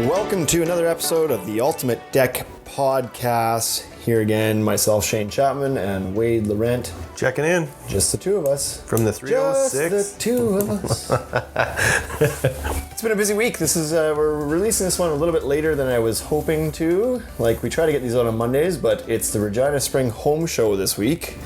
Welcome to another episode of the Ultimate Deck Podcast. Here again, myself, Shane Chapman, and Wade Laurent. Checking in. Just the two of us. From the 306. Just the two of us. It's been a busy week. This is we're releasing this one a little bit later than I was hoping to. Like, we try to get these out on Mondays, but it's the Regina Spring Home Show this week,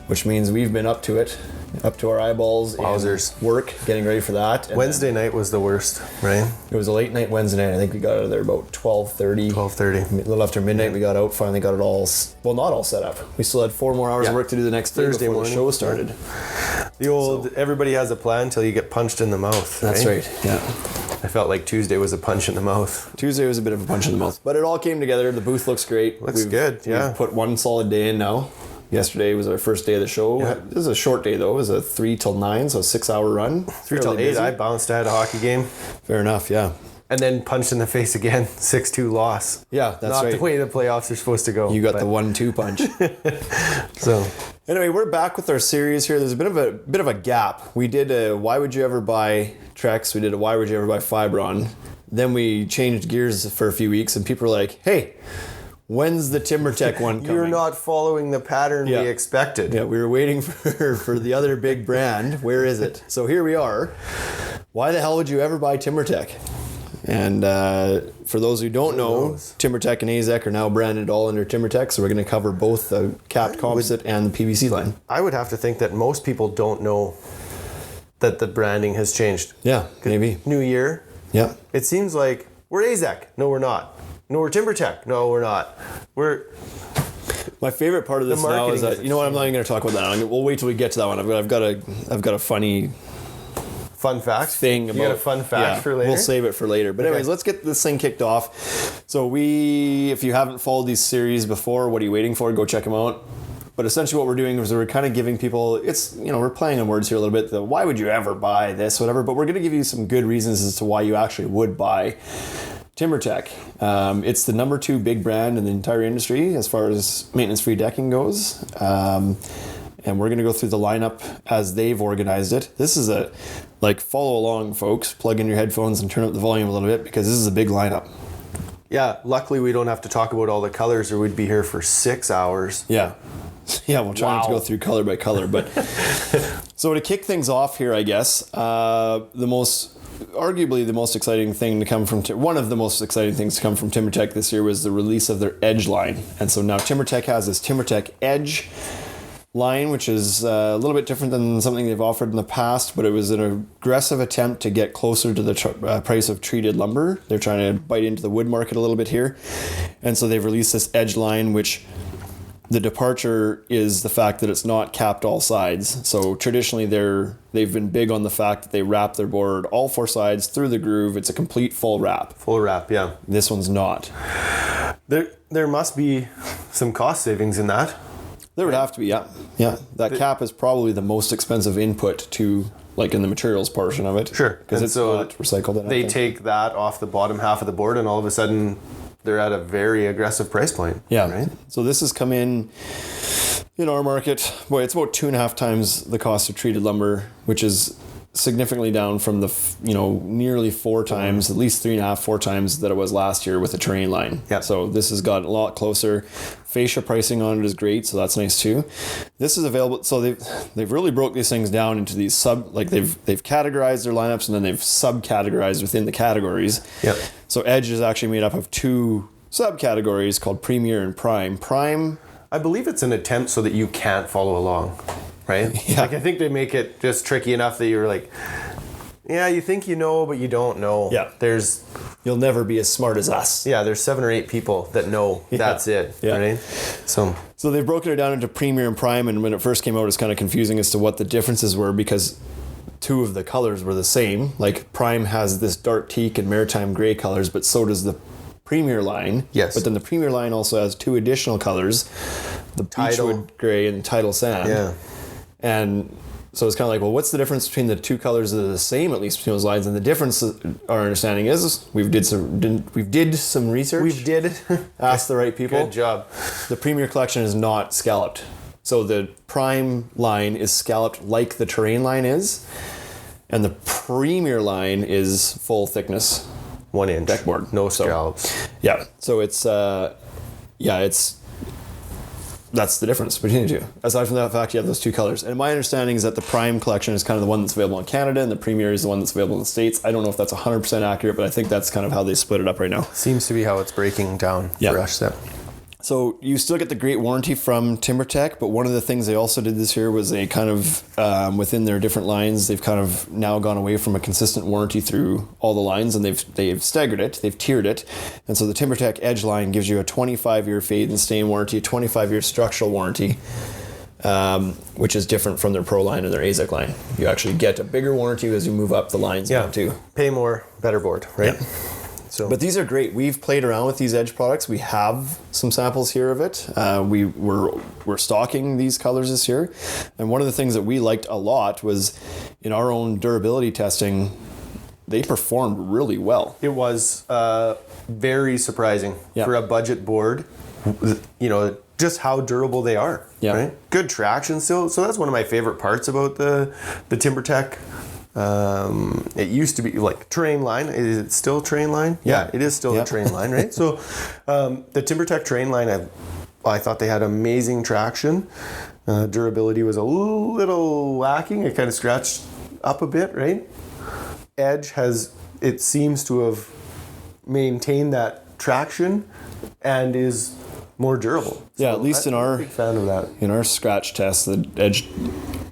which means we've been up to it. Up to our eyeballs Wowzers. in work, getting ready for that. And Wednesday night was the worst, right? it was a late night Wednesday night. I think we got out of there about 12:30. 12:30. A little after midnight, we got out, finally got it all, well, not all set up. We still had 4 more hours of work to do the next day Thursday before morning. the show started. The old, everybody has a plan until you get punched in the mouth. That's right, yeah. I felt like Tuesday was a punch in the mouth. Tuesday was a bit of a punch in the mouth, but it all came together. The booth looks great. Looks good, yeah. We've put one solid day in now. Yesterday was our first day of the show. Yeah. This is a short day though. It was a 3 till 9, so a 6-hour run. 3 till Fairly 8, busy. I bounced. I had a hockey game. Fair enough, yeah. And then punched in the face again. 6-2 loss. Yeah, that's Not right. the way the playoffs are supposed to go. You got the 1-2 punch. So, Anyway, we're back with our series here. There's a bit of a gap. We did a Why Would You Ever Buy Trex? We did a Why Would You Ever Buy Fibron? Then we changed gears for a few weeks, and people were like, "Hey, when's the TimberTech one coming?" you're not following the pattern Yeah. we expected. Yeah, we were waiting for the other big brand. Where is it? So here we are. Why the hell would you ever buy TimberTech? And for those who don't know, TimberTech and Azek are now branded all under TimberTech, so we're going to cover both the capped composite and the PVC line. I would have to think that most people don't know that the branding has changed. Yeah, maybe. New year. Yeah. It seems like we're Azek. No, we're not. No, we're TimberTech. No, we're not. We're My favorite part of this now is marketing that, is you know what, I'm not even going to talk about that. We'll wait till we get to that one. I've got a funny fun fact thing about. You got a fun fact for later? We'll save it for later. But anyways, let's get this thing kicked off. So if you haven't followed these series before, what are you waiting for? Go check them out. But essentially what we're doing is we're kind of giving people, we're playing on words here a little bit. Why would you ever buy this, whatever. But we're going to give you some good reasons as to why you actually would buy TimberTech. It's the number 2 big brand in the entire industry as far as maintenance-free decking goes. And we're going to go through the lineup as they've organized it. This is follow along, folks. Plug in your headphones and turn up the volume a little bit because this is a big lineup. Yeah, luckily we don't have to talk about all the colors or we'd be here for 6 hours. Yeah. Yeah, we'll try not to go through color by color. But so to kick things off here, I guess, arguably the most exciting thing to come from one of the most exciting things to come from TimberTech this year was the release of their Edge line. And so now TimberTech has this TimberTech Edge line, which is a little bit different than something they've offered in the past, but it was an aggressive attempt to get closer to the price of treated lumber. They're trying to bite into the wood market a little bit here. And so they've released this Edge line, which the departure is the fact that it's not capped all sides. So traditionally they've been big on the fact that they wrap their board all 4 sides through the groove. It's a complete full wrap. Full wrap, yeah. This one's not. There must be some cost savings in that. There would have to be, yeah. Yeah. That cap is probably the most expensive input to, in the materials portion of it. Sure. Because it's so not recycled. They take that off the bottom half of the board and all of a sudden they're at a very aggressive price point. Yeah. Right? So this has come in our market. Boy, it's about 2.5 times the cost of treated lumber, which is significantly down from the nearly 4 times, at least 3.5, 4 times that it was last year with the terrain line. Yeah. So this has got a lot closer. Fascia pricing on it is great, so that's nice too. This is available. So they've really broke these things down into these they've categorized their lineups and then they've subcategorized within the categories. Yeah. So Edge is actually made up of 2 subcategories called Premier and Prime. Prime, I believe it's an attempt so that you can't follow along, right? Yeah. I think they make it just tricky enough that you're like, yeah, you think you know, but you don't know. Yeah. You'll never be as smart as us. Yeah, there's 7 or 8 people that know that's it, right? So they've broken it down into Premier and Prime, and when it first came out, it's kind of confusing as to what the differences were because 2 of the colors were the same. Prime has this dark teak and maritime gray colors, but so does the Premier line. Yes. But then the Premier line also has 2 additional colors, the Tidal Beechwood gray and Tidal sand. Yeah. And so it's kind of well, what's the difference between the 2 colors that are the same, at least between those lines? And the difference, our understanding is, we did some research. Asked the right people. Good job. The Premier collection is not scalloped. So the Prime line is scalloped like the terrain line is, and the Premier line is full thickness. 1 inch deck board. no scallops. Yeah, so it's that's the difference between the two. Aside from that fact, you have those two colors. And my understanding is that the Prime collection is kind of the one that's available in Canada, and the Premier is the one that's available in the States. I don't know if that's 100% accurate, but I think that's kind of how they split it up right now. Seems to be how it's breaking down for us. So you still get the great warranty from TimberTech, but one of the things they also did this year was they kind of, within their different lines, they've kind of now gone away from a consistent warranty through all the lines, and they've staggered it, they've tiered it. And so the TimberTech Edge line gives you a 25-year fade and stain warranty, a 25-year structural warranty, which is different from their Pro line and their Azek line. You actually get a bigger warranty as you move up the lines now too. Pay more, better board, right? Yeah. So. But these are great. We've played around with these Edge products. We have some samples here of it. We're stocking these colors this year. And one of the things that we liked a lot was in our own durability testing, they performed really well. It was very surprising for a budget board, just how durable they are. Yeah. Right? Good traction still. So that's one of my favorite parts about the TimberTech. It used to be like terrain line. Is it still terrain line? Yeah, it is still the terrain line, right? So the TimberTech terrain line, I thought they had amazing traction. Durability was a little lacking. It kind of scratched up a bit, right? Edge it seems to have maintained that traction and is more durable. Yeah, so at least I'm a big fan of that. In our scratch test, the Edge,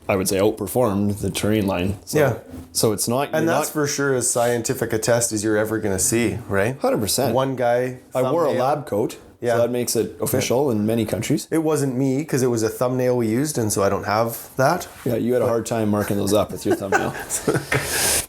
I would say, outperformed the terrain line. So it's not... And that's for sure as scientific a test as you're ever going to see, right? 100%. One guy... I wore a lab coat, so that makes it official in many countries. It wasn't me, because it was a thumbnail we used, and so I don't have that. Yeah, you had a hard time marking those up with your thumbnail.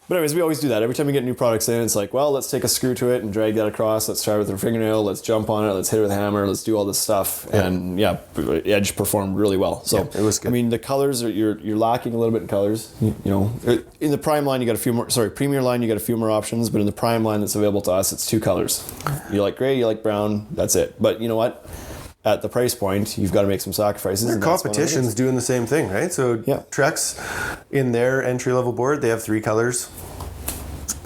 But anyways, we always do that. Every time we get new products in, it's like, well, let's take a screw to it and drag that across. Let's try with our fingernail. Let's jump on it. Let's hit it with a hammer. Let's do all this stuff. Yeah. And Edge performed really well. So it was good. I mean, the colors you're lacking a little bit in colors. In the Prime line, you got a few more. Sorry, Premier line, you got a few more options. But in the Prime line that's available to us, it's 2 colors. You like gray, you like brown. That's it. But you know what? At the price point, you've got to make some sacrifices. Their competition's doing the same thing, right? So Trex, in their entry-level board, they have 3 colors.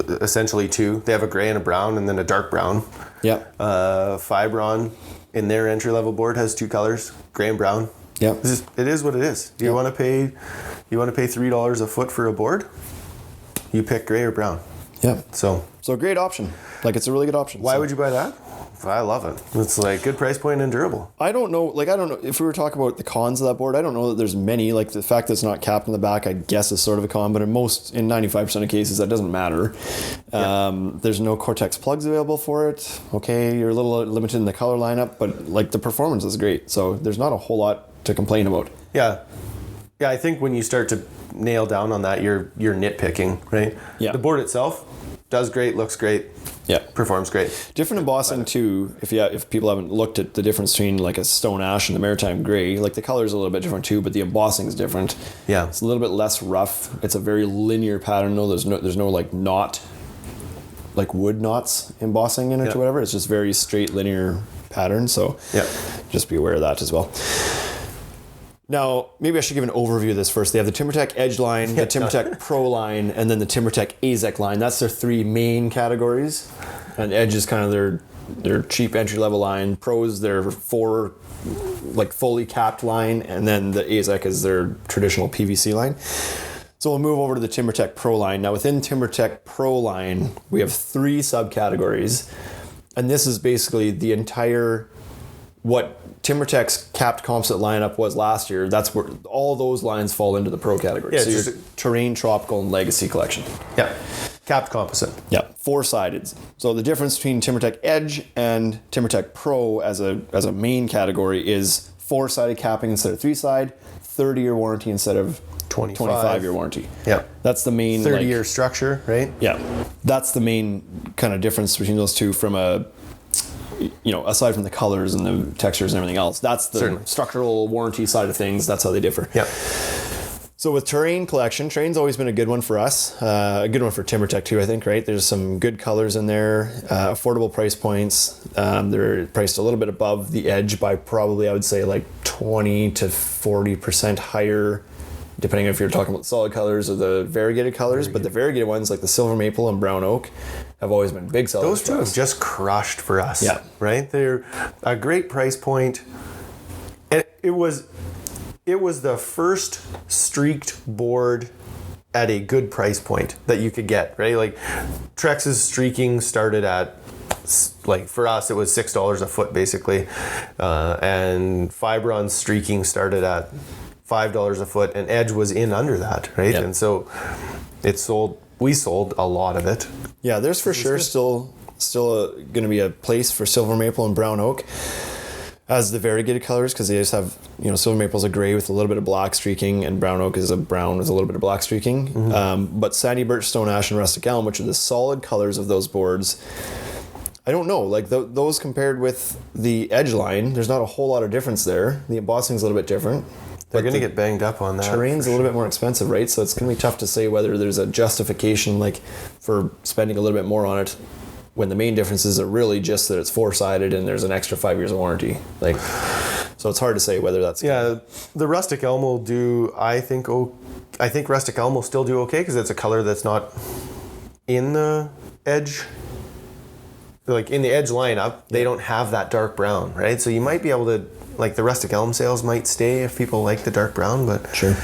Essentially 2. They have a gray and a brown, and then a dark brown. Yeah. Fibron, in their entry-level board, has 2 colors, gray and brown. Yeah. It is what it is. You want to pay $3 a foot for a board? You pick gray or brown. Yeah. So a great option. Like, it's a really good option. Why would you buy that? I love it. It's like good price point and durable. I don't know if we were talking about the cons of that board. I don't know that there's many. Like, the fact that it's not capped in the back, I guess, is sort of a con. But in 95% of cases, that doesn't matter. There's no Cortex plugs available for it. Okay, you're a little limited in the color lineup, but like the performance is great. So there's not a whole lot to complain about. Yeah. I think when you start to nail down on that, you're nitpicking, right? Yeah. The board itself does great, looks great. Yeah, performs great. Different embossing too. If people haven't looked at the difference between like a stone ash and the maritime gray, like the color's a little bit different too, but the embossing is different. Yeah, it's a little bit less rough. It's a very linear pattern. No, there's no like knot, like wood knots embossing in it or whatever. It's just very straight linear pattern. So just be aware of that as well. Now, maybe I should give an overview of this first. They have the TimberTech Edge line, the TimberTech Pro line, and then the TimberTech Azek line. That's their 3 main categories. And Edge is kind of their cheap entry-level line. Pro is their 4 like fully capped line, and then the Azek is their traditional PVC line. So we'll move over to the TimberTech Pro line. Now, within TimberTech Pro line, we have 3 subcategories. And this is basically the entire... what TimberTech's capped composite lineup was last year. That's where all those lines fall into the Pro category. So your terrain, tropical, and legacy collection. Yeah, capped composite. Yeah, 4-sided. So the difference between TimberTech Edge and TimberTech Pro as a main category is 4-sided capping instead of 3-side, 30-year warranty instead of 25-year warranty. Yeah, that's the main 30-year structure, right? Yeah, that's the main kind of difference between those two from a. Aside from the colors and the textures and everything else, that's the structural warranty side of things. That's how they differ. Yeah. So with terrain collection, terrain's always been a good one for us. A good one for TimberTech too, I think, right? There's some good colors in there, affordable price points. They're priced a little bit above the Edge by probably, I would say, like 20 to 40% higher, depending if you're talking about solid colors or the variegated colors. But the variegated ones, like the silver maple and brown oak, have always been big sellers. Those two have just crushed for us. Yeah. Right? They're a great price point. And it was the first streaked board at a good price point that you could get, right? Like Trex's streaking started at, like for us, it was $6 a foot basically. And Fibron's streaking started at $5 a foot, and Edge was in under that, right? Yep. And so we sold a lot of it. Yeah, there's for sure still going to be a place for silver maple and brown oak as the variegated colors, because they just have, silver maple's a gray with a little bit of black streaking, and brown oak is a brown with a little bit of black streaking. Mm-hmm. But sandy birch, stone ash, and rustic elm, which are the solid colors of those boards, I don't know, like those compared with the Edge line, there's not a whole lot of difference there. The embossing's a little bit different. They're going to get banged up on that. Terrain's a little bit more expensive, right? So it's going to be tough to say whether there's a justification like for spending a little bit more on it when the main differences are really just that it's four-sided and there's an extra 5 years of warranty. Like, so it's hard to say whether that's... Yeah, the rustic elm will do, I think rustic elm will still do okay because it's a color that's not in the Edge. Like in the Edge lineup, they don't have that dark brown, right? So you might be able to, like the rustic elm sales might stay if people like the dark brown, but sure.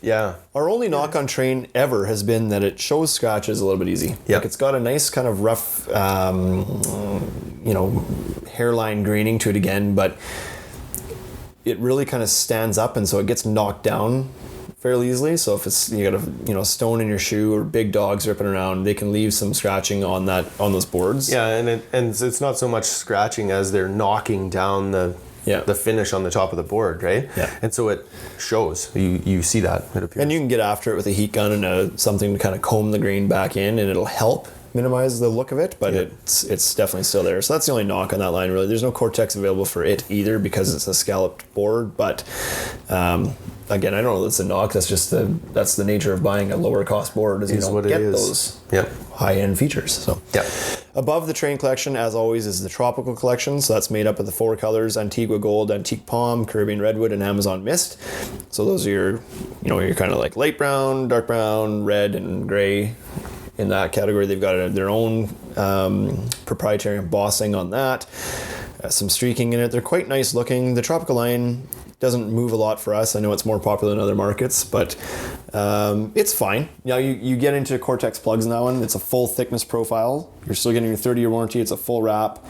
Yeah. Our only knock on Train ever has been that it shows scratches a little bit easy. Yep. Like it's got a nice kind of rough, hairline graining to it again, but it really kind of stands up, and so it gets knocked down fairly easily. So if it's you got a stone in your shoe or big dogs ripping around, they can leave some scratching on those boards. Yeah, and it's not so much scratching as they're knocking down the finish on the top of the board, right? Yeah. And so it shows. You see that. It appears. And you can get after it with a heat gun and something to kind of comb the grain back in, and it'll help minimize the look of it, but it's definitely still there. So that's the only knock on that line, really. There's no Cortex available for it either because it's a scalloped board, but again, I don't know that's a knock. That's just the nature of buying a lower cost board is you don't get those high-end features. So above the Train collection, as always, is the tropical collection. So that's made up of the 4 colors: Antigua Gold, Antique Palm, Caribbean Redwood, and Amazon Mist. So those are your kind of like light brown, dark brown, red, and gray. In that category, they've got their own proprietary embossing on that. Some streaking in it. They're quite nice looking. The tropical line doesn't move a lot for us. I know it's more popular in other markets, but it's fine. Now you get into Cortex plugs in that one. It's a full thickness profile. You're still getting your 30-year warranty. It's a full wrap.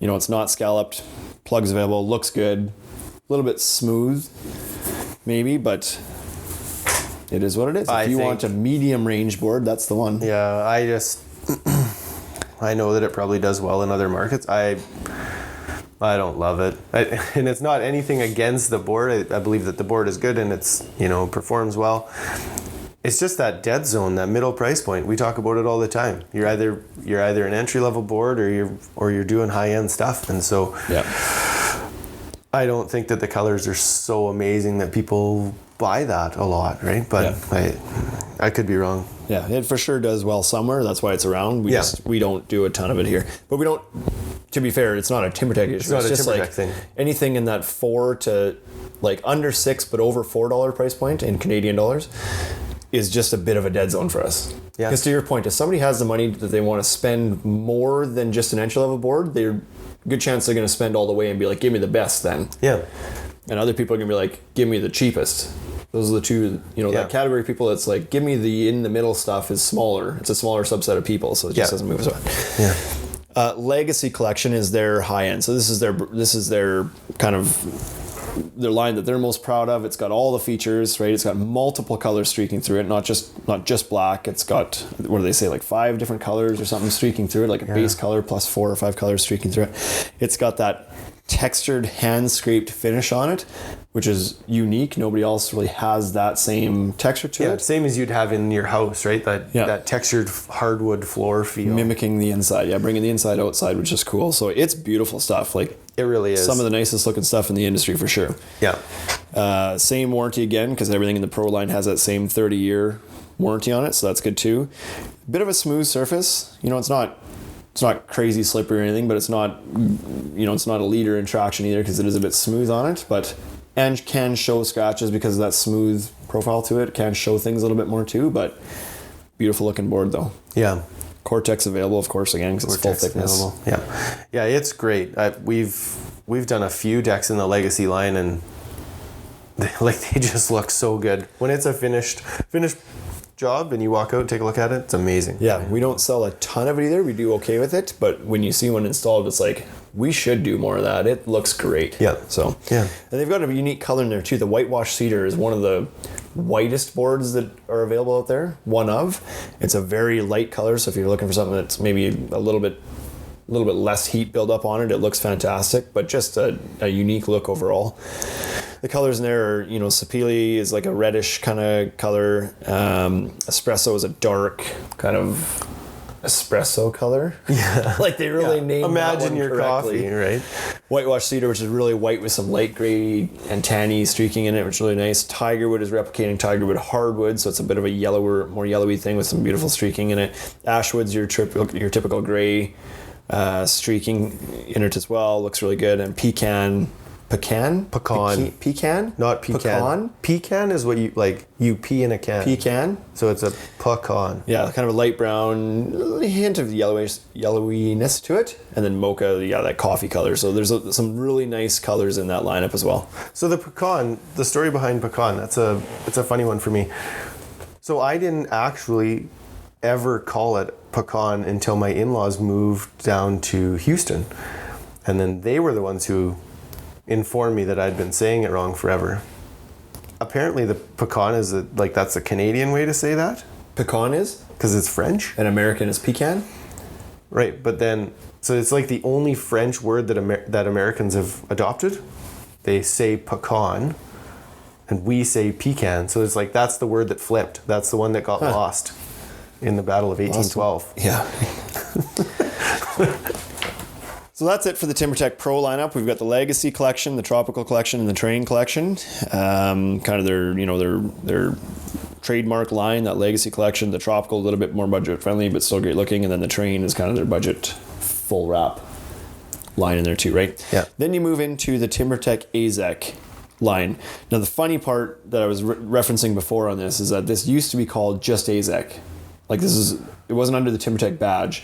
It's not scalloped. Plugs available. Looks good. A little bit smooth, maybe, but it is what it is. If you want a medium range board, that's the one. Yeah, I know that it probably does well in other markets. I don't love it. And it's not anything against the board. I believe that the board is good and it's, performs well. It's just that dead zone, that middle price point. We talk about it all the time. You're either an entry level board or you're doing high end stuff. And so I don't think that the colors are so amazing that people buy that a lot, right? But I could be wrong. Yeah, it for sure does well somewhere. That's why it's around. We don't do a ton of it here. But we don't, to be fair, it's not a TimberTech issue. It's not just TimberTech like thing. Anything in that $4 to like under $6 but over $4 price point in Canadian dollars is just a bit of a dead zone for us. Yeah. Because to your point, if somebody has the money that they want to spend more than just an entry level board, they're good chance they're going to spend all the way and be like, give me the best then. Yeah. And other people are going to be like, give me the cheapest. Those are the two, that category of people that's like, give me the in the middle stuff is smaller. It's a smaller subset of people, so it just doesn't move as well. Yeah. Legacy Collection is their high end. So this is their kind of their line that they're most proud of. It's got all the features, right? It's got multiple colors streaking through it, not just black. It's got, what do they say, like 5 different colors or something streaking through it, like a base color plus 4 or 5 colors streaking through it. It's got that textured hand scraped finish on it, which is unique. Nobody else really has that same texture to it. Same as you'd have in your house, right? That textured hardwood floor feel. Mimicking the inside, bringing the inside outside, which is cool. So it's beautiful stuff. Like, it really is. Some of the nicest looking stuff in the industry for sure. Yeah. Same warranty again, because everything in the Pro line has that same 30-year warranty on it, so that's good too. Bit of a smooth surface. It's not crazy slippery or anything, but it's not a leader in traction either because it is a bit smooth on it, and can show scratches because of that smooth profile to it. It can show things a little bit more too, but beautiful looking board though. Yeah. Cortex available, of course, again, because it's full thickness. Available. Yeah, it's great. We've done a few decks in the Legacy line, and they just look so good. When it's a finished job and you walk out and take a look at it, it's amazing. Yeah, we don't sell a ton of it either. We do okay with it, but when you see one installed, it's like, we should do more of that. It looks great. Yeah. So, and they've got a unique color in there too. The whitewash cedar is one of the whitest boards that are available out there. One of. It's a very light color, so if you're looking for something that's maybe a little bit less heat build up on it, it looks fantastic, but just a unique look overall. The colors in there are, Sapele is like a reddish kind of color. Espresso is a dark kind of espresso color. Yeah. Like they really named Imagine your correctly. coffee, right? Whitewash cedar, which is really white with some light gray and tanny streaking in it, which is really nice. Tigerwood is replicating Tigerwood hardwood, so it's a bit of a more yellowy thing with some beautiful streaking in it. Ashwood's your typical gray streaking in it as well. Looks really good. And pecan. Not pecan. Pecan is what you pee in a can. Pecan. So it's a pecan. Yeah, kind of a light brown, hint of yellowiness to it. And then mocha, that coffee color. So there's some really nice colors in that lineup as well. So the pecan, the story behind pecan, it's a funny one for me. So I didn't actually ever call it pecan until my in-laws moved down to Houston. And then they were the ones who informed me that I'd been saying it wrong forever. Apparently the pecan is that's a Canadian way to say that. Pecan is? Because it's French. And American is pecan? Right, but then, so it's like the only French word that Americans have adopted. They say pecan, and we say pecan. So it's like, that's the word that flipped. That's the one that got lost in the Battle of 1812. Yeah. So that's it for the TimberTech Pro lineup. We've got the Legacy collection, the Tropical collection, and the Train collection. Kind of their trademark line, that Legacy collection. The Tropical, a little bit more budget friendly, but still great looking. And then the Train is kind of their budget full wrap line in there too, right? Yeah. Then you move into the TimberTech Azek line. Now the funny part that I was referencing before on this is that this used to be called just Azek. It wasn't under the TimberTech badge.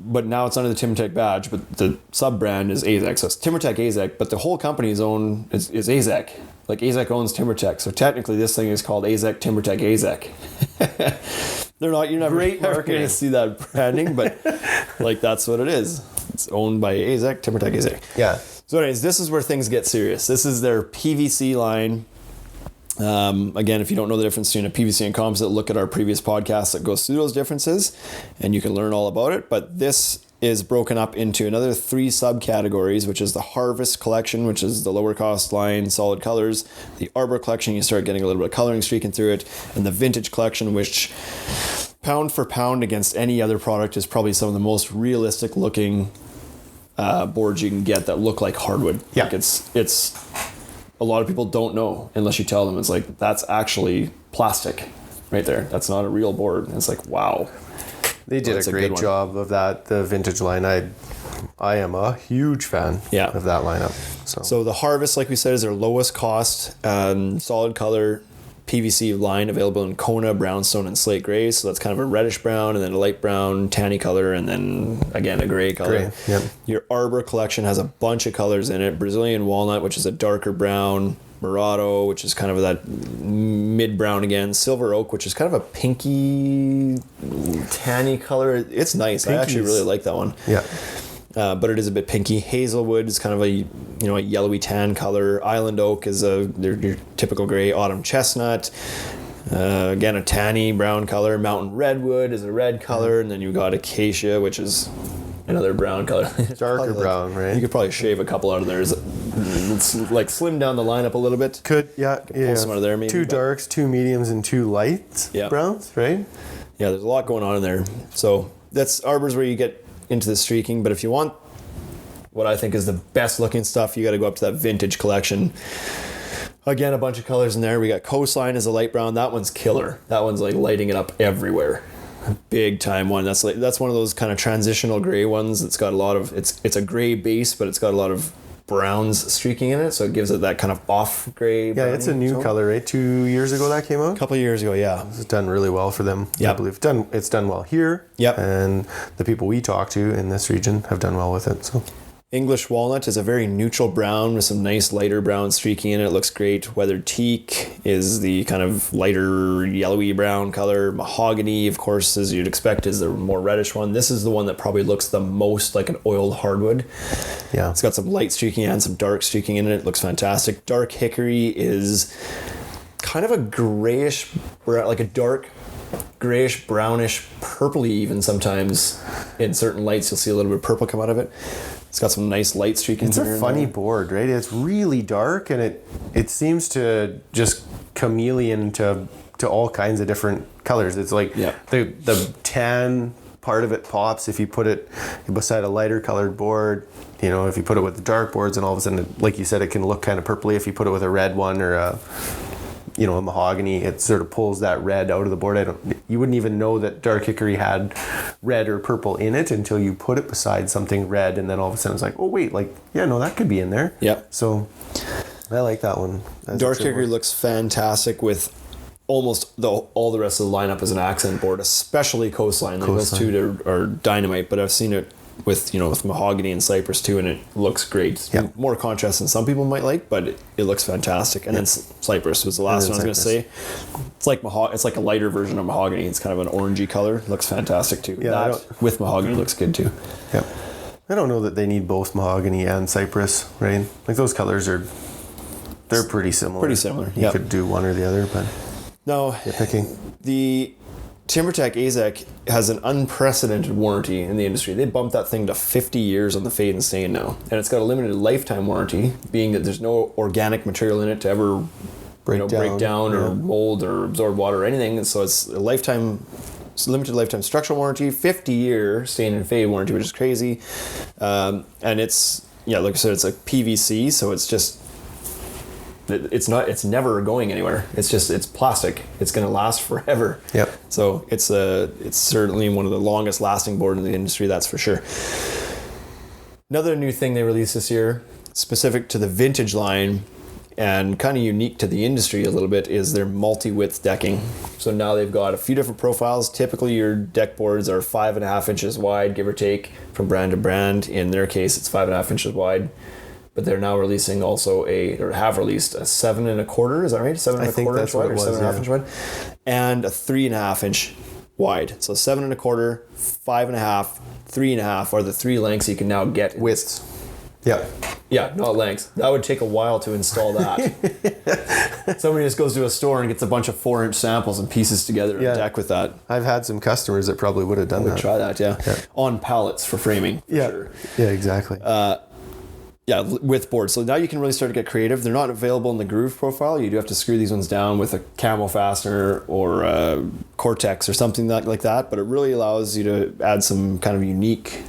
But now it's under the TimberTech badge, but the sub-brand is Azek. So it's TimberTech Azek, but the whole company is Azek. Like Azek owns TimberTech. So technically this thing is called Azek TimberTech Azek. You're never going to see that branding, but that's what it is. It's owned by Azek, TimberTech Azek. Yeah. So anyways, this is where things get serious. This is their PVC line. Again, if you don't know the difference between a PVC and composite, look at our previous podcast that goes through those differences and you can learn all about it. But this is broken up into another 3 subcategories, which is the Harvest collection, which is the lower cost line, solid colors. The Arbor collection, you start getting a little bit of coloring streaking through it. And the Vintage collection, which pound for pound against any other product is probably some of the most realistic looking boards you can get that look like hardwood. Yeah. Like it's a lot of people don't know unless you tell them. It's like, that's actually plastic right there. That's not a real board. And it's like, wow. They did a great job of that, the Vintage line. I am a huge fan of that lineup. So the Harvest, like we said, is their lowest cost solid color PVC line, available in Kona, brownstone, and slate gray. So that's kind of a reddish brown, and then a light brown, tanny color, and then again a gray color. Gray, yep. Your Arbor collection has a bunch of colors in it. Brazilian walnut, which is a darker brown. Murado, which is kind of that mid brown again. Silver oak, which is kind of a pinky, tanny color. It's nice. I actually really like that one. Yeah. But it is a bit pinky. Hazelwood is kind of a a yellowy tan color. Island oak is your typical gray. Autumn chestnut, again a tanny brown color. Mountain redwood is a red color, and then you've got acacia, which is another brown color. Darker brown, right? You could probably shave a couple out of there. It's like slim down the lineup a little bit. Pull some out of there maybe. 2 darks, 2 mediums, and 2 lights. Yeah. Browns, right? Yeah, there's a lot going on in there. So that's Arbor's where you get into the streaking, but if you want what I think is the best looking stuff, you got to go up to that Vintage collection. Again, a bunch of colors in there. We got Coastline as a light brown. That one's killer. That one's like lighting it up everywhere. A big time one. That's one of those kind of transitional gray ones. It's got a lot of it's a gray base, but it's got a lot of browns streaking in it, so it gives it that kind of off gray. Yeah, it's a new color, right? 2 years ago that came out? A couple of years ago, yeah. It's done really well for them. Yep. I believe it's done well here. Yep. And the people we talk to in this region have done well with it. So English walnut is a very neutral brown with some nice lighter brown streaking in it. It looks great. Weathered teak is the kind of lighter yellowy brown color. Mahogany, of course, as you'd expect, is the more reddish one. This is the one that probably looks the most like an oiled hardwood. Yeah. It's got some light streaking and some dark streaking in it. It looks fantastic. Dark hickory is kind of a grayish, like a dark grayish, brownish, purpley even sometimes. In certain lights, you'll see a little bit of purple come out of it. It's got some nice light streaking. It's a funny board, right? It's really dark, and it seems to just chameleon to all kinds of different colors. It's like the tan part of it pops if you put it beside a lighter colored board. You know, if you put it with the dark boards, and all of a sudden, like you said, it can look kind of purpley. If you put it with a red one or a mahogany, it sort of pulls that red out of the board. You wouldn't even know that dark hickory had red or purple in it until you put it beside something red, and then all of a sudden it's like, oh wait, that could be in there. Yeah. So I like that one. Dark hickory looks fantastic with almost all the rest of the lineup as an accent board, especially coastline. Those two are dynamite, but I've seen it with mahogany and cypress too, and it looks great. Yep. More contrast than some people might like, but it looks fantastic. And then cypress was the last one I was going to say. It's like it's like a lighter version of mahogany. It's kind of an orangey color. It looks fantastic too. Yeah, that with mahogany looks good too. Yep. I don't know that they need both mahogany and cypress, right? Like those colors they're pretty similar. Pretty similar. You could do one or the other, but no, you're picking. The TimberTech Azek has an unprecedented warranty in the industry. They bumped that thing to 50 years on the fade and stain now. And it's got a limited lifetime warranty, being that there's no organic material in it to ever break down or mold or absorb water or anything. And so it's a limited lifetime structural warranty, 50-year stain and fade warranty, which is crazy. And it's, like I said, it's like PVC, so it's just, it's never going anywhere. It's plastic. It's going to last forever. Yep. So it's certainly one of the longest lasting boards in the industry, that's for sure. Another new thing they released this year, specific to the vintage line and kind of unique to the industry a little bit, is their multi-width decking. So now they've got a few different profiles. Typically your deck boards are 5.5 inches wide, give or take, from brand to brand. In their case, it's 5.5 inches wide. But they're now releasing have released a 7 1/4. Is that right? 7 1/4 inch wide or 7.5 inch wide, and a 3.5 inch wide. So 7 1/4, 5.5, 3.5 are the three lengths you can now get. Widths. Yeah. Yeah, not lengths. That would take a while to install that. Somebody just goes to a store and gets a bunch of 4-inch samples and pieces together a deck with that. I've had some customers that probably would have done that. Try that, yeah. On pallets for framing. For sure. Yeah, exactly. With boards. So now you can really start to get creative. They're not available in the groove profile. You do have to screw these ones down with a camo fastener or a Cortex or something like that. But it really allows you to add some kind of unique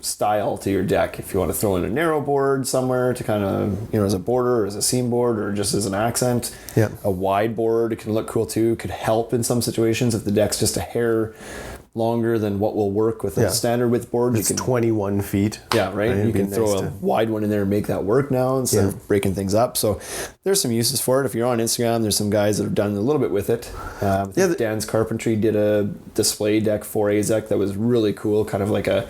style to your deck. If you want to throw in a narrow board somewhere to kind of, as a border or as a seam board or just as an accent. Yeah. A wide board, it can look cool too. Could help in some situations if the deck's just a hair longer than what will work with a standard width board. It's 21 feet. Yeah, right? You can throw a wide one in there and make that work now instead of breaking things up. So there's some uses for it. If you're on Instagram, there's some guys that have done a little bit with it. Dan's Carpentry did a display deck for Azek that was really cool, kind of like a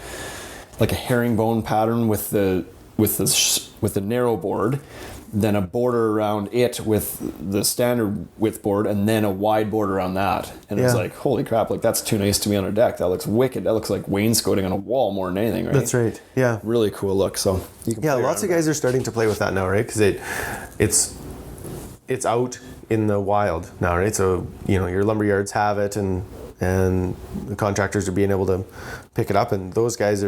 herringbone pattern with the narrow board, then a border around it with the standard width board, and then a wide border around that. And it was like, holy crap, that's too nice to be on a deck. That looks wicked. That looks like wainscoting on a wall more than anything, right? That's right. Yeah. Really cool look. So you can lots of guys are starting to play with that now, right? Because it's out in the wild now, right? So your lumberyards have it, and the contractors are being able to pick it up, and those guys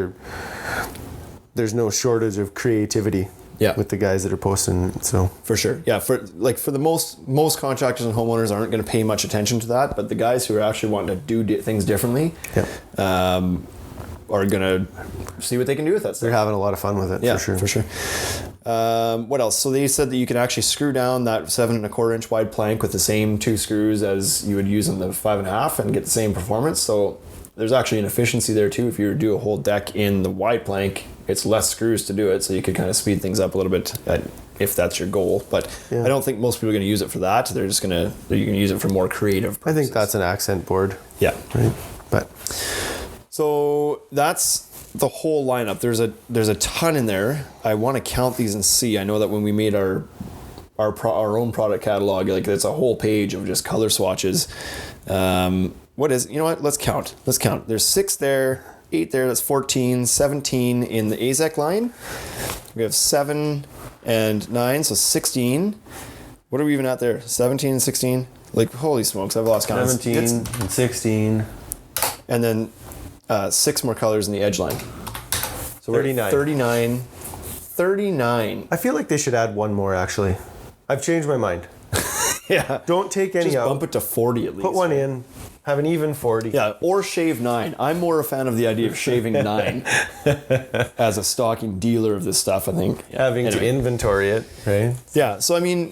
there's no shortage of creativity with the guys that are posting. So for sure, for the most contractors and homeowners aren't going to pay much attention to that, but the guys who are actually wanting to do things differently are going to see what they can do with that stuff. They're having a lot of fun with it. For sure. What else? So they said that you can actually screw down that 7 1/4 inch wide plank with the same 2 screws as you would use on the 5.5 and get the same performance. So there's actually an efficiency there too. If you were to do a whole deck in the wide plank, it's less screws to do it, so you could kind of speed things up a little bit if that's your goal. But I don't think most people are going to use it for that. They're going to use it for more creative purposes. I think that's an accent board. Yeah. Right. But so that's the whole lineup. There's a ton in there. I want to count these and see. I know that when we made our own product catalog, like it's a whole page of just color swatches. What is, you know what? Let's count. There's 6 there, 8 there. That's 14, 17 in the Azek line. We have 7 and 9, so 16. What are we even at there? 17 and 16? Like, holy smokes, I've lost count. 17 and 16. And then 6 more colors in the edge line. So 39. 39. I feel like they should add one more, actually. I've changed my mind. Yeah. Don't take any Just out. bump it to 40 at least. Put one in. Have an even 40. Yeah, or shave 9. I'm more a fan of the idea of shaving 9 as a stocking dealer of this stuff, I think. Having to inventory it, right? Yeah, so I mean,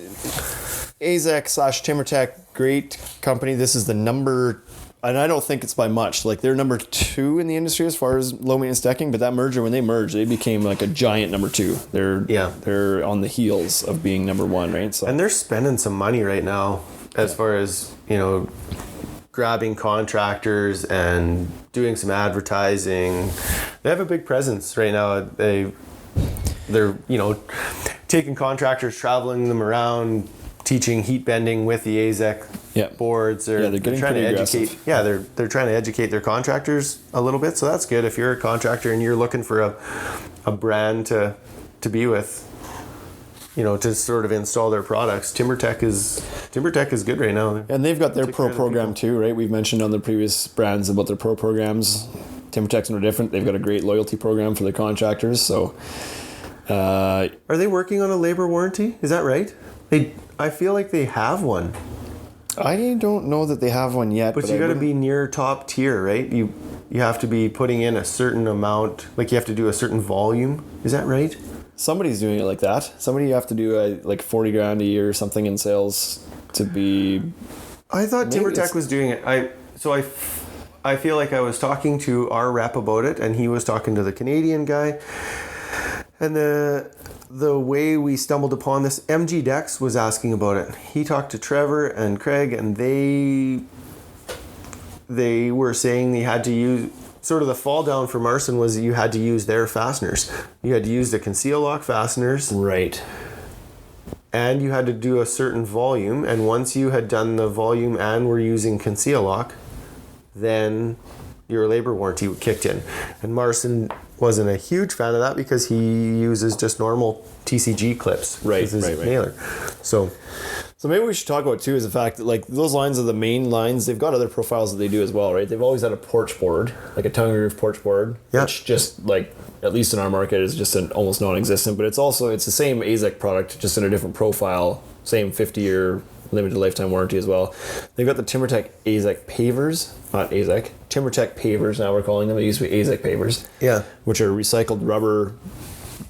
Azek/TimberTech, great company. This is the number, and I don't think it's by much. Like, they're number 2 in the industry as far as low maintenance decking, but that merger, when they merged, they became like a giant number 2. They're on the heels of being number 1, right? So, and they're spending some money right now as far as, grabbing contractors and doing some advertising. They have a big presence right now. They're taking contractors, traveling them around, teaching heat bending with the Azek boards. They're getting trying to aggressive. educate. Yeah, they're trying to educate their contractors a little bit. So that's good if you're a contractor and you're looking for a brand to be with. To sort of install their products. TimberTech is good right now. And they've got their pro program too, right? We've mentioned on the previous brands about their pro programs. TimberTech's no different. They've got a great loyalty program for their contractors. So, are they working on a labor warranty? Is that right? I feel like they have one. I don't know that they have one yet. But you got to be near top tier, right? You have to be putting in a certain amount. Like you have to do a certain volume. Is that right? Somebody's doing it like that. Somebody have to do like $40,000 a year or something in sales to be. I thought TimberTech was doing it. I feel like I was talking to our rep about it, and he was talking to the Canadian guy. And the way we stumbled upon this, MG Dex was asking about it. He talked to Trevor and Craig, and they were saying they had to use. Sort of the fall down for Marson was that you had to use their fasteners. You had to use the conceal lock fasteners. Right. And you had to do a certain volume. And once you had done the volume and were using conceal lock, then your labor warranty kicked in. And Marson wasn't a huge fan of that because he uses just normal TCG clips. Right. Nailer. So maybe we should talk about too is the fact that like those lines are the main lines. They've got other profiles that they do as well, right? They've always had a porch board, like a tongue roof porch board, which just like at least in our market is just an almost non-existent. But it's the same Azek product, just in a different profile. Same 50-year limited lifetime warranty as well. They've got the TimberTech Azek pavers, not Azek. TimberTech pavers now we're calling them. They used to be Azek pavers. Yeah, which are recycled rubber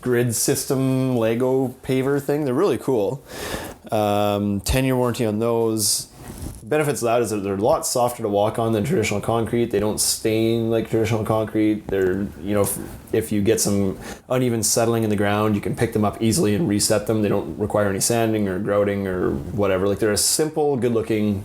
grid system Lego paver thing. They're really cool. 10-year warranty on those. Benefits of that is that they're a lot softer to walk on than traditional concrete. They don't stain like traditional concrete. They're, if you get some uneven settling in the ground, you can pick them up easily and reset them. They don't require any sanding or grouting or whatever. Like, they're a simple, good-looking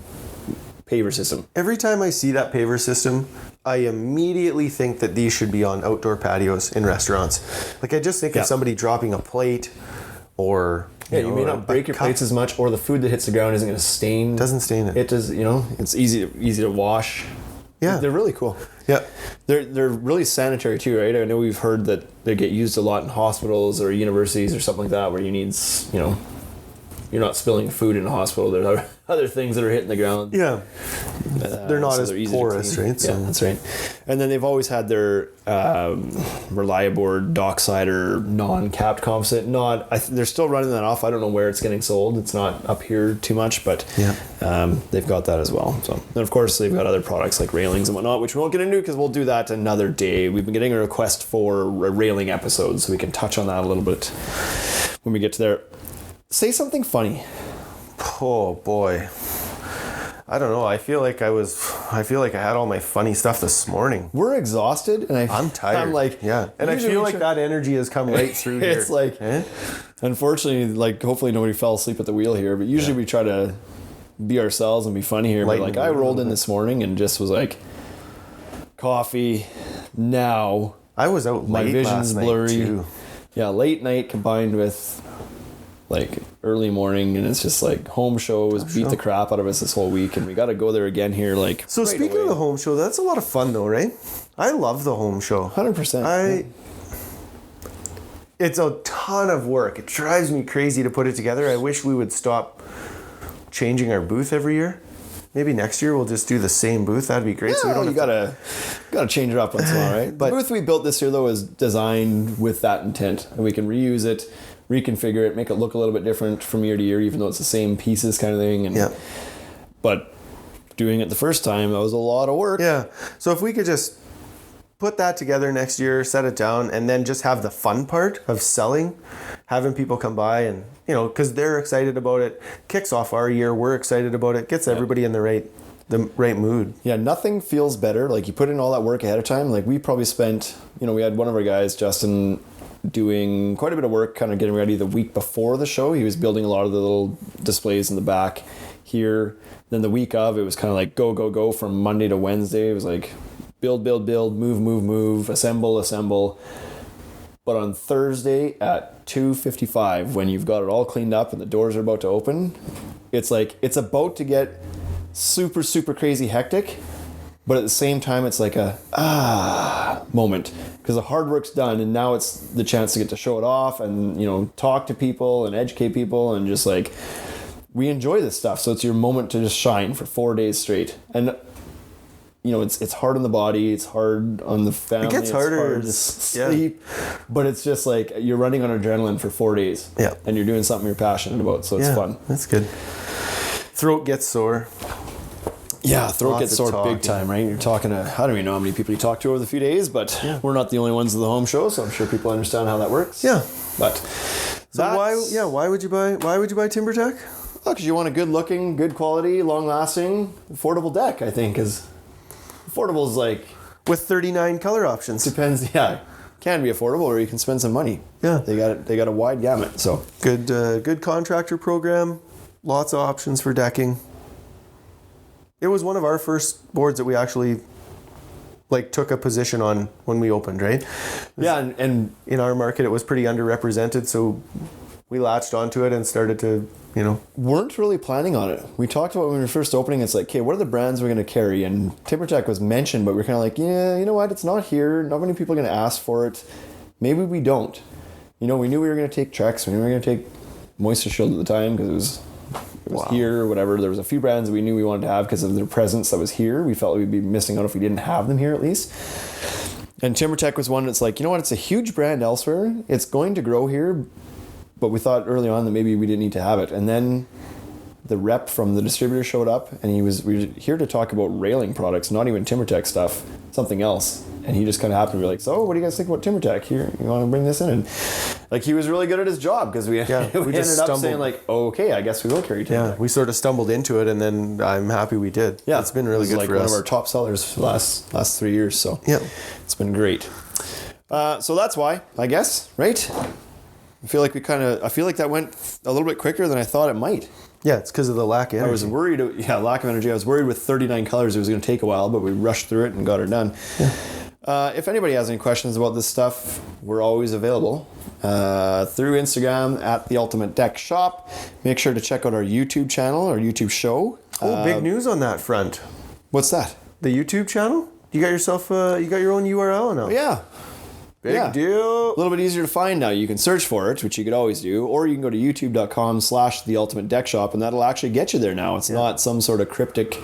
paver system. Every time I see that paver system, I immediately think that these should be on outdoor patios in restaurants. Like, I just think of somebody dropping a plate or... you may not break your plates as much, or the food that hits the ground isn't going to stain. Doesn't stain it. It does, it's easy to wash. Yeah. They're really cool. Yeah. They're really sanitary too, right? I know we've heard that they get used a lot in hospitals or universities or something like that, where you need, you're not spilling food in a hospital. There's other things that are hitting the ground. Yeah. They're not as porous, right? So. Yeah, that's right. And then they've always had their Reliaboard Docksider non-capped composite. They're still running that off. I don't know where it's getting sold. It's not up here too much, but they've got that as well. So, and of course they've got other products like railings and whatnot, which we won't get into because we'll do that another day. We've been getting a request for a railing episode, so we can touch on that a little bit when we get to there. Say something funny. Oh boy. I don't know. I feel like I had all my funny stuff this morning. We're exhausted, and I'm tired. I'm like, yeah, and I feel like that energy has come right through here. It's like, unfortunately, like hopefully nobody fell asleep at the wheel here, but usually we try to be ourselves and be funny here. But like I rolled in this morning and just was like, coffee now. I was out my late vision's last blurry. Night too. Yeah, late night combined with like early morning, and it's just like home shows beat the crap out of us this whole week, and we got to go there again here. Like, so right speaking away. Of the home show, that's a lot of fun though, right? I love the home show. 100%. It's a ton of work. It drives me crazy to put it together. I wish we would stop changing our booth every year. Maybe next year we'll just do the same booth. That'd be great. Yeah, so we don't you gotta change it up once in a while, right? But the booth we built this year though is designed with that intent, and we can reuse it, reconfigure it, make it look a little bit different from year to year, even though it's the same pieces kind of thing. And but doing it the first time, that was a lot of work. Yeah. So if we could just put that together next year, set it down, and then just have the fun part of selling, having people come by and, you know, because they're excited about it, kicks off our year, we're excited about it, gets everybody in the right mood. Yeah, nothing feels better. Like you put in all that work ahead of time. Like we probably spent, you know, we had one of our guys, Justin, doing quite a bit of work kind of getting ready the week before the show. He was building a lot of the little displays in the back here. Then the week of, it was kind of like go from Monday to Wednesday. It was like build, move, assemble. But on Thursday at 2:55, when you've got it all cleaned up and the doors are about to open, it's like it's about to get super, super crazy hectic. But at the same time, it's like a moment because the hard work's done, and now it's the chance to get to show it off and, you know, talk to people and educate people, and just like we enjoy this stuff. So it's your moment to just shine for 4 days straight. And you know, it's hard on the body, it's hard on the family, it gets harder. Hard to sleep, but it's just like you're running on adrenaline for 4 days, and you're doing something you're passionate about, so it's fun. That's good. Throat gets sore. Yeah, throat gets sore big time, right? You're talking to, I don't even know how many people you talk to over the few days, but we're not the only ones at the home show, so I'm sure people understand how that works. Yeah. But so why would you buy TimberTech? Well, because you want a good looking, good quality, long lasting, affordable deck, I think, is affordable is like with 39 color options. Depends, can be affordable, or you can spend some money. Yeah. They got a wide gamut, so good contractor program, lots of options for decking. It was one of our first boards that we actually like took a position on when we opened, right? Yeah, and in our market it was pretty underrepresented, so we latched onto it and started to, you know. Weren't really planning on it. We talked about when we were first opening, it's like, okay, what are the brands we're going to carry? And TimberTech was mentioned, but we're kind of like, yeah, you know what? It's not here. Not many people are going to ask for it. Maybe we don't. You know, we knew we were going to take Trex. We knew we were going to take Moisture Shield at the time because it was here or whatever. There was a few brands that we knew we wanted to have because of their presence that was here. We felt we'd be missing out if we didn't have them here at least. And TimberTech was one that's like, you know what? It's a huge brand elsewhere. It's going to grow here. But we thought early on that maybe we didn't need to have it. And then the rep from the distributor showed up, and we were here to talk about railing products, not even TimberTech stuff, something else. And he just kind of happened to be like, so what do you guys think about TimberTech? Here, you want to bring this in? And like, he was really good at his job because we ended up saying like, oh, okay, I guess we will carry TimberTech. Yeah, we sort of stumbled into it, and then I'm happy we did. Yeah, it's been really good for us. One of our top sellers for the last 3 years. So it's been great. So that's why, I guess, right? I feel like that went a little bit quicker than I thought it might. Yeah, it's because of the lack of energy. I was worried, lack of energy. I was worried with 39 colors it was going to take a while, but we rushed through it and got it done. Yeah. If anybody has any questions about this stuff, we're always available through Instagram at The Ultimate Deck Shop. Make sure to check out our YouTube channel, our YouTube show. Oh, big news on that front. What's that? The YouTube channel? You got yourself, you got your own URL now? Oh, yeah. Big deal. A little bit easier to find now. You can search for it, which you could always do, or you can go to youtube.com/The Ultimate Deck Shop, and that'll actually get you there now. It's not some sort of cryptic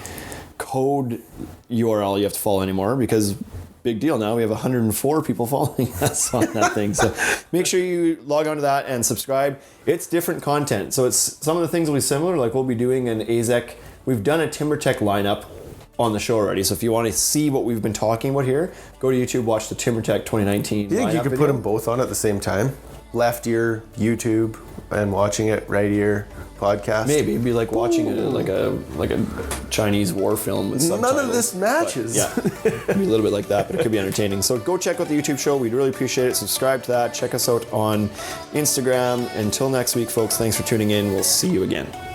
code URL you have to follow anymore, because big deal now. We have 104 people following us on that thing. So make sure you log on to that and subscribe. It's different content. So it's some of the things will be similar, like we'll be doing an Azek. We've done a TimberTech lineup on the show already. So if you want to see what we've been talking about here, go to YouTube, watch the TimberTech 2019. Do you think you could put them both on at the same time? Left ear, YouTube, and watching it right here podcast. Maybe it'd be like watching like a Chinese war film with subtitles. None of this matches. But, it'd be a little bit like that, but it could be entertaining. So go check out the YouTube show. We'd really appreciate it. Subscribe to that. Check us out on Instagram. Until next week, folks, thanks for tuning in. We'll see you again.